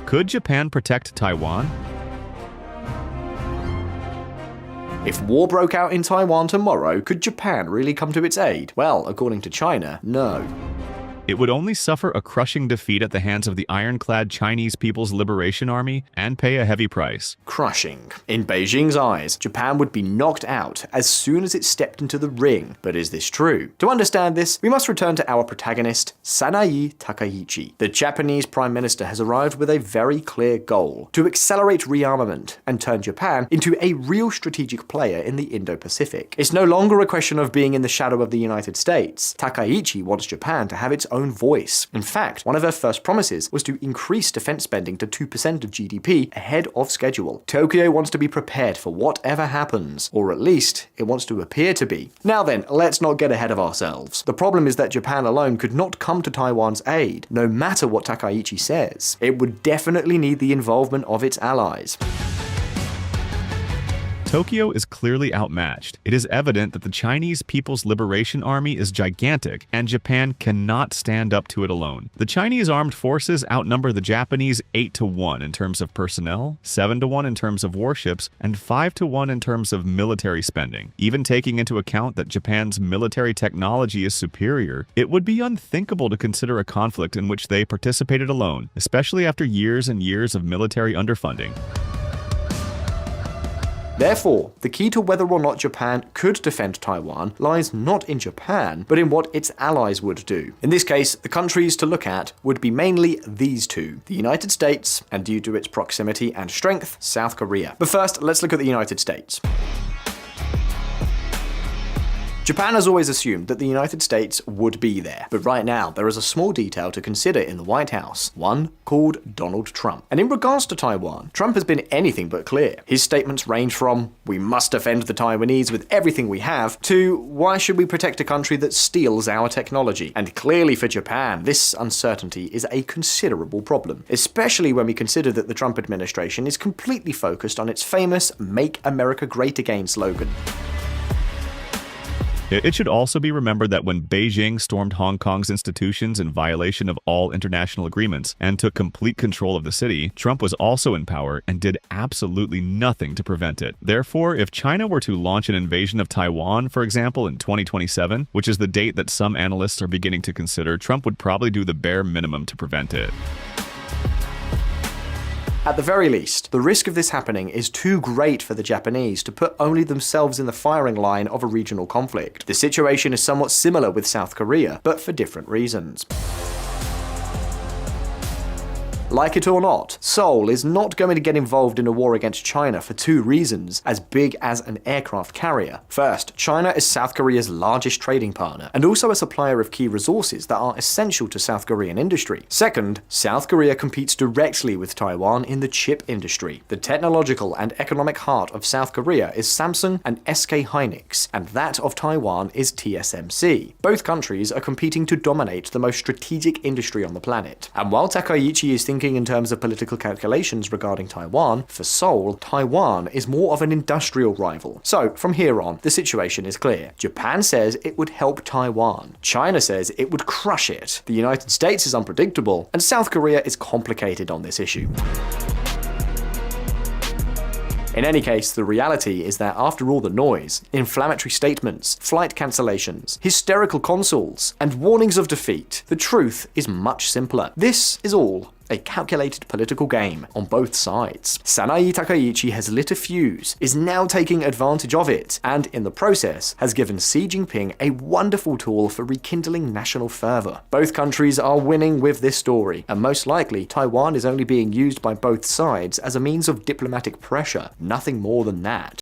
Could Japan protect Taiwan? If war broke out in Taiwan tomorrow, could Japan really come to its aid? Well, according to China, no. It would only suffer a crushing defeat at the hands of the ironclad Chinese People's Liberation Army and pay a heavy price. Crushing. In Beijing's eyes, Japan would be knocked out as soon as it stepped into the ring. But is this true? To understand this, we must return to our protagonist, Sanae Takaichi. The Japanese Prime Minister has arrived with a very clear goal: to accelerate rearmament and turn Japan into a real strategic player in the Indo-Pacific. It's no longer a question of being in the shadow of the United States. Takaichi wants Japan to have its own voice. In fact, one of her first promises was to increase defense spending to 2% of GDP ahead of schedule. Tokyo wants to be prepared for whatever happens, or at least it wants to appear to be. Now then, let's not get ahead of ourselves. The problem is that Japan alone could not come to Taiwan's aid, no matter what Takaichi says. It would definitely need the involvement of its allies. Tokyo is clearly outmatched. It is evident that the Chinese People's Liberation Army is gigantic, and Japan cannot stand up to it alone. The Chinese armed forces outnumber the Japanese 8-1 in terms of personnel, 7-1 in terms of warships, and 5-1 in terms of military spending. Even taking into account that Japan's military technology is superior, it would be unthinkable to consider a conflict in which they participated alone, especially after years and years of military underfunding. Therefore, the key to whether or not Japan could defend Taiwan lies not in Japan, but in what its allies would do. In this case, the countries to look at would be mainly these two: the United States, and due to its proximity and strength, South Korea. But first, let's look at the United States. Japan has always assumed that the United States would be there, but right now there is a small detail to consider in the White House, one called Donald Trump. And in regards to Taiwan, Trump has been anything but clear. His statements range from, "We must defend the Taiwanese with everything we have," to, "Why should we protect a country that steals our technology?" And clearly for Japan, this uncertainty is a considerable problem, especially when we consider that the Trump administration is completely focused on its famous "Make America Great Again" slogan. It should also be remembered that when Beijing stormed Hong Kong's institutions in violation of all international agreements and took complete control of the city, Trump was also in power and did absolutely nothing to prevent it. Therefore, if China were to launch an invasion of Taiwan, for example, in 2027, which is the date that some analysts are beginning to consider, Trump would probably do the bare minimum to prevent it. At the very least, the risk of this happening is too great for the Japanese to put only themselves in the firing line of a regional conflict. The situation is somewhat similar with South Korea, but for different reasons. Like it or not, Seoul is not going to get involved in a war against China for two reasons as big as an aircraft carrier. First, China is South Korea's largest trading partner, and also a supplier of key resources that are essential to South Korean industry. Second, South Korea competes directly with Taiwan in the chip industry. The technological and economic heart of South Korea is Samsung and SK Hynix, and that of Taiwan is TSMC. Both countries are competing to dominate the most strategic industry on the planet. And while Takaichi is thinking in terms of political calculations regarding Taiwan, for Seoul, Taiwan is more of an industrial rival. So, from here on, the situation is clear. Japan says it would help Taiwan. China says it would crush it. The United States is unpredictable, and South Korea is complicated on this issue. In any case, the reality is that after all the noise, inflammatory statements, flight cancellations, hysterical consuls, and warnings of defeat, the truth is much simpler. This is all a calculated political game on both sides. Sanae Takaichi has lit a fuse, is now taking advantage of it, and in the process has given Xi Jinping a wonderful tool for rekindling national fervor. Both countries are winning with this story, and most likely Taiwan is only being used by both sides as a means of diplomatic pressure, nothing more than that.